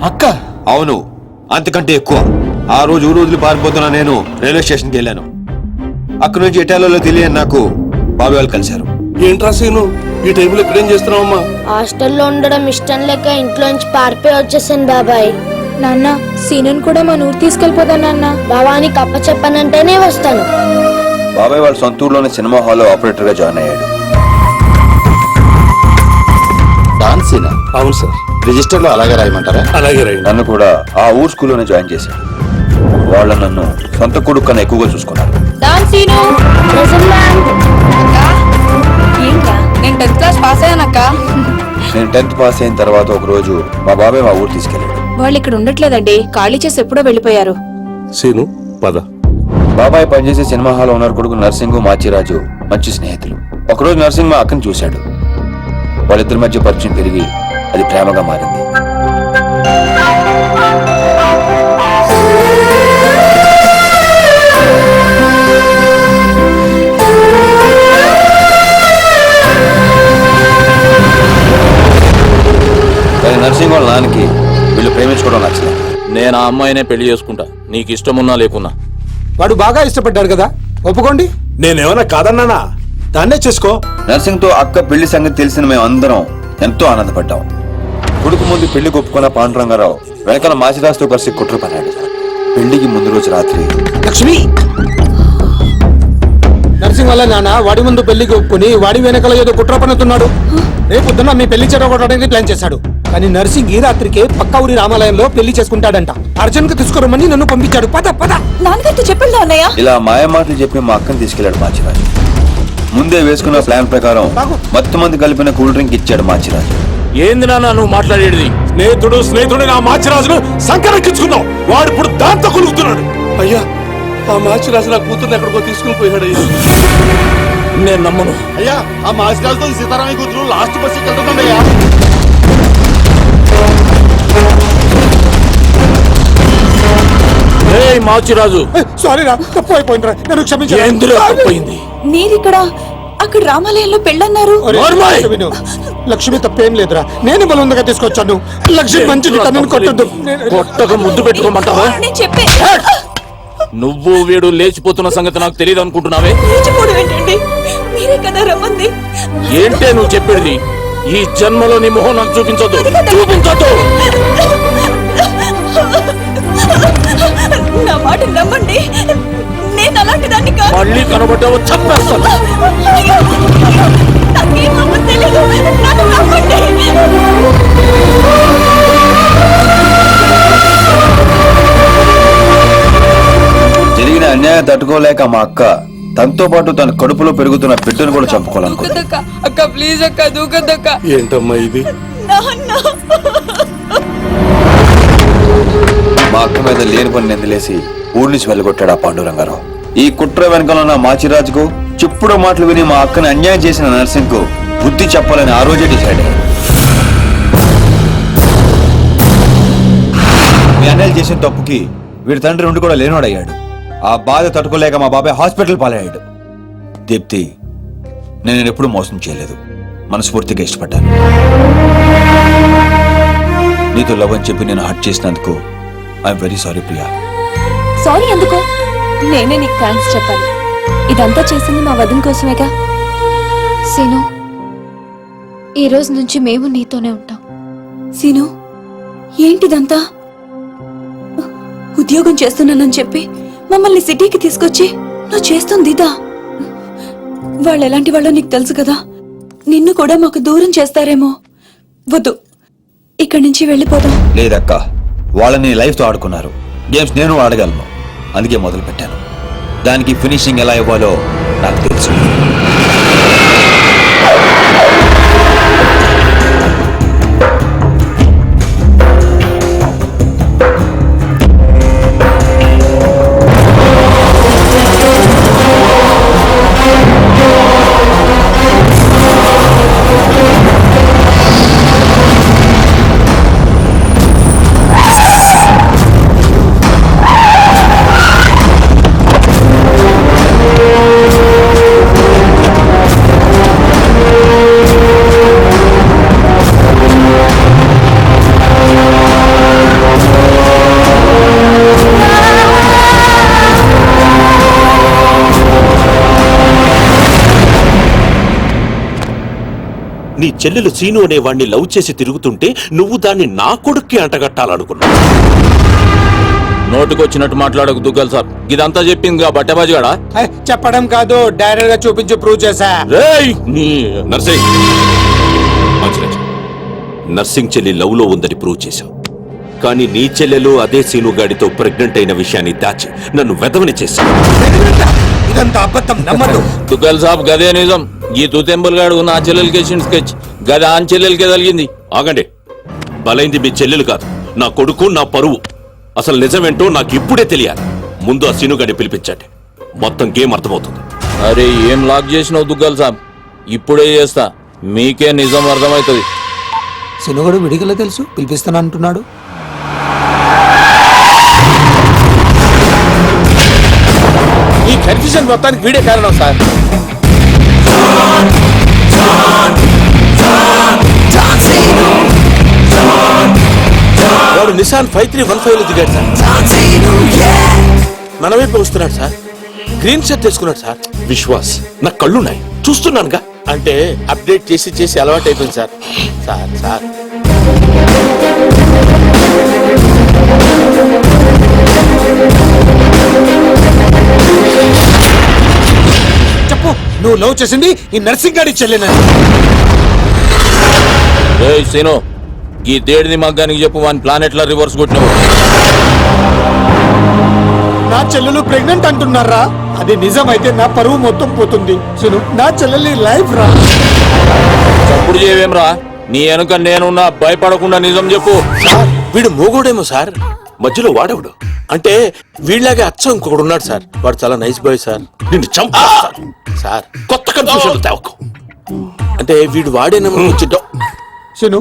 అక్క? అవును, అంతకంటే ఎక్కువ. ఆ రోజు ఊరు పారిపోతున్నా నేను రైల్వే స్టేషన్కి వెళ్ళాను. అక్కడి నుంచి ఎటాలలో తెలియని నాకు బాబాయ్ వాళ్ళు కలిశారు. ఏంట్రా సీను, ఈ టైంలో ఇక్కడేం చేస్తున్నావమ్మా? హాస్టల్లో ఉండడం ఇష్టం లేక ఇంట్లోంచి పారిపోయి వచ్చేసాను బాబాయ్. నాన్న, సీనుని కూడా మన ఊరు తీసుకెళ్ళిపోదా నాన్న? బాబాని కప్ప చెప్పనంటేనే వస్తాను. బాబాయ్ వాళ్ళ సొంత ఊర్లోనే సినిమా హాల్లో ఆపరేటర్ గా జాయిన్ అయ్యాడు. డాన్సీనా? అవును సార్. రిజిస్టర్ లో అలాగే రాయమంటారా? అలాగే రండి. నన్ను కూడా ఆ ఊరు స్కూల్లోనే జాయిన్ చేశాడు. వాళ్ళ నన్ను సొంత కొడుకు కన్నా ఎక్కువగా చూసుకున్నారు. నేను 10th క్లాస్ పాస్ అయ్యానక్క. నేను 10th పాస్ అయిన తర్వాత ఒక రోజు మా బాబాయ్ మా ఊరు తీసుకెళ్ళాడు. వాళ్ళు ఇక్కడ ఉండట్లేదండి, ఖాళీ చేసి ఎప్పుడో వెళ్ళిపోయారు. సీను పద. బాబాయ్ పనిచేసే సినిమా హాల్ ఓనర్ కొడుకు నర్సింగ్ మాచిరాజు మంచి స్నేహితులు. ఒకరోజు నర్సింగ్ మా అక్కను చూశాడు. వాళ్ళిద్దరి మధ్య పరిచయం పెరిగి అది ప్రేమగా మారింది. కానీ నర్సింగ్ వాళ్ళ నాన్నకి వీళ్ళు ప్రేమించుకోవడం నచ్చలేదు. నేను ఆ అమ్మాయినే పెళ్లి చేసుకుంటా, నీకు ఇష్టమున్నా లేకున్నా. వాడు బాగా ఇష్టపడ్డాడు కదా, ఒప్పుకోండి. నేనేమన్నా కాదన్నానా? దాన్నే చేసుకో. నర్సింగ్ తో అక్క పెళ్లి సంగతి తెలిసిన మేము అందరం ఎంతో ఆనందపడ్డాం. కొడుకు ముందు పెళ్లి ఒప్పుకున్న పాండురంగారావు వెనకాల మాచిరాజుతో కలిసి కుట్ర పన్నాడు. పెళ్లికి ముందు రోజు రాత్రి లక్ష్మి, నర్సింగ్ వల్ల నాన్న వాడి ముందు పెళ్లికి ఒప్పుకుని వాడి వెనకాల ఏదో కుట్ర పన్నుతున్నాడు. రేపొద్దున మీ పెళ్లి చెడగొట్టడానికి ప్లాన్ చేశాడు. కానీ నర్సింగ్ ఈ రాత్రికే పక్క ఊరి రామాలయంలో పెళ్లి చేసుకుంటాడంట. అర్జున్ కు తీసుకురమ్మని నన్ను పంపించాడు. పద పద. నాన్నగారితో చెప్పండి అన్నయ్య. ఇలా మాయ మాటలు చెప్పి మా అక్కని తీసుకెళ్లాడు మాచిరాజు. ముందే వేసుకున్న ప్లాన్ ప్రకారం మొత్తం మంది కలిపిన కూల్ డ్రింక్ ఇచ్చాడు మాచిరాజు. ఏంది నాన్న నువ్వు మాట్లాడేది? స్నేహితుడు నా మాచిరాజును సంకరెక్కించుకున్నావు. వాడు ఇప్పుడు దాంతో కొలుగుతున్నాడు. అయ్యా, ఆ మాచిరాజు నా కూతుర్ని ఎక్కడికో తీసుకుని పోయాడు. అయ్యా నేను నమ్మను. అయ్యా, ఆ మాసిరాజుతో సీతారామయ్య కూతురు లాస్ట్ బస్ వెళ్తుందయ్యా. మాచిరాజు, సారీ రా, తప్పు అయిపోయింది రా, నన్ను క్షమించు. ఎందులో తప్పయింది? మీరిక్కడ అక్కడ రామాలయంలో పెళ్ళన్నారు. లక్ష్మి తప్పేం లేదురా, నేను బలంగా తీసుకొచ్చాను. లక్ష్మి మంచిది, తనని కొట్టద్దు. కొట్టక ముద్దు పెట్టుకోమంటావా? చెప్పే నువ్వు వీడు లేచిపోతున్న సంగతి నాకు తెలియదు అనుకుంటున్నావే? మీరే కదా రమ్మంది. ఏంటే నువ్వు చెప్పేది? ఈ జన్మలో నీ మొహం నాకు చూపించొద్దు, చూపించొద్దు. నా మాట నమ్మండి, నేను అలాంటి దాన్ని కాదు. మళ్ళీ కనబడ్డావో చంపేస్తాను. నాకేమో తెలీదు, నన్ను నమ్మండి. జరిగిన అన్యాయం తట్టుకోలేక మా అక్క తనతో పాటు తన కడుపులో పెరుగుతున్న బిడ్డను కూడా చంపుకోవాలనుకుంది. అక్క ప్లీజ్ అక్క, దూకద్దక్క. ఏంటమ్మా ఇది? మా అక్క మీద లేని పని నిందలేసి ఊరి నుంచి వెళ్ళగొట్టాడు ఆ పాండురంగారావు. ఈ కుట్ర వెనకాల ఉన్న మాచిరాజుకు చెప్పుడు మాటలు విని మా అక్కని అన్యాయం చేసిన నర్సింగ్ కు బుద్ధి చెప్పాలని ఆ రోజే డిసైడ్ అయ్యాడు. మీ అన్నయ్య చేసిన తప్పుకి వీడి తండ్రి ఉండి కూడా లేనోడయ్యాడు. ఆ బాధ తట్టుకోలేక మా బాబాయ్ హాస్పిటల్ పాలయ్యాడు. దీప్తి, నేను ఎప్పుడూ మోసం చేయలేదు, మనస్ఫూర్తిగా ఇష్టపడ్డాను. నీతో లవ్ అని చెప్పి నేను హర్ట్ చేసినందుకు I'm very sorry Priya. Sorry ఎందుకో, నేనే నీకు థ్యాంక్స్ చెప్పాలి. ఇదంతా చేసింది మా వదిన కోసమేగా. సీను, ఈ రోజు నుంచి మేము నీతోనే ఉంటాం. సీను, ఏంటిదంతా? ఉద్యోగం చేస్తున్నానని చెప్పి మమ్మల్ని సిటీకి తీసుకొచ్చి నువ్వు చేస్తుంది ఇదా? వాళ్ళు ఎలాంటి వాళ్ళో నీకు తెలుసు కదా. నిన్ను కూడా మాకు దూరం చేస్తారేమో. వద్దు, ఇక్కడి నుంచి వెళ్ళిపోదాం. లేదక్క, వాళ్ళని లైఫ్ తో ఆడుకున్నారు. గేమ్స్ నేను ఆడగలను, అందుకే మొదలు పెట్టాను. దానికి ఫినిషింగ్ ఎలా ఇవ్వాలో నాకు తెలుసు. నీ చెల్లెలు సీను అనే వాణ్ణి లవ్ చేసి తిరుగుతుంటే నువ్వు దాన్ని నా కొడుక్కి అంటగట్టాలనుకున్నావు. నోటుకొచ్చినట్టు మాట్లాడకు దుగ్గల్ సార్, ఇదంతా చెప్పింది బట్టబాజిగాడా? చెప్పడం కాదు, డైరెక్ట్ గా చూపించి ప్రూవ్ చేశా. రేయ్ నీ నర్సింగ్ మాచిరాజు, నర్సింగ్ చెల్లి లవ్ లో ఉందని ప్రూవ్ చేశావు. కానీ నీ చెల్లెలు అదే సీను గాడితో ప్రెగ్నెంట్ అయిన విషయాన్ని దాచి నన్ను వెదవని చేశావు. ఇదంతా అబద్ధం, నమ్మదు. దుగ్గల్ సాబ్ గదే నిజం. ఈ తూతెంబుల్ గాడు నా చెల్లెలకి వేసిన స్కెచ్ గది ఆన్ చెల్లెలకే తగిలింది. ఆగండి, బలైంది మీ చెల్లెలు కాదు, నా కొడుకు, నా పరువు. అసలు నిజమేంటో నాకు ఇప్పుడే తెలియాలి. ముందు ఆ సీను గాడిని పిలిపించండి, మొత్తం గేమ్ అర్థమవుతుంది. అరే ఏం లాక్ చేసినావు దుగ్గల్ సాబ్, ఇప్పుడే చేస్తా, మీకే నిజం అర్థమవుతుంది. సినుగడు విడిగల తెలుసు, పిలిపిస్తాను అంటున్నాడు. ఈ కన్ఫ్యూజన్ మొత్తానికి వీడే కారణం సార్. వాడు నిసాన్ 5315 లో దిగాడు సార్. మన వైపు వస్తున్నాడు సార్. గ్రీన్ షర్ట్ వేసుకున్నాడు సార్. విశ్వాస్, నా కళ్ళున్నాయి, చూస్తున్నానుగా. అంటే అప్డేట్ చేసి చేసి అలవాటు అయిపోయింది సార్. సార్ సార్ చెప్పు, నువ్వు లవ్ చేసింది ఈ నర్సింగ్ గాడి చెల్లెనని. సీను, ఈ తేడిది మగ్గానికి చెప్పు, వన్ ప్లానెట్ల రివర్స్ కొట్టినావు. నా చెల్లెలు ప్రెగ్నెంట్ అంటున్నారా? అది నిజమైతే నా పరువు మొత్తం పోతుంది. సును, నా చెల్లెలి లైఫ్ రా. చప్పుడు చేయవేం రా, నీ వెనుక నేనున్నా, భయపడకుండా నిజం చెప్పు. సార్ వీడు మూగోడేమో సార్, మధ్యలో వాడేవాడు. అంటే వీళ్ళలాగే అచ్చం ఇంకొకడు ఉన్నాడు సార్, వాడు చాలా నైస్ బాయ్ సార్. నిన్ను చంపా సార్. కొత్త కన్ఫ్యూజన్ తేవకు. అంటే వీడు వాడేనేమో. సును,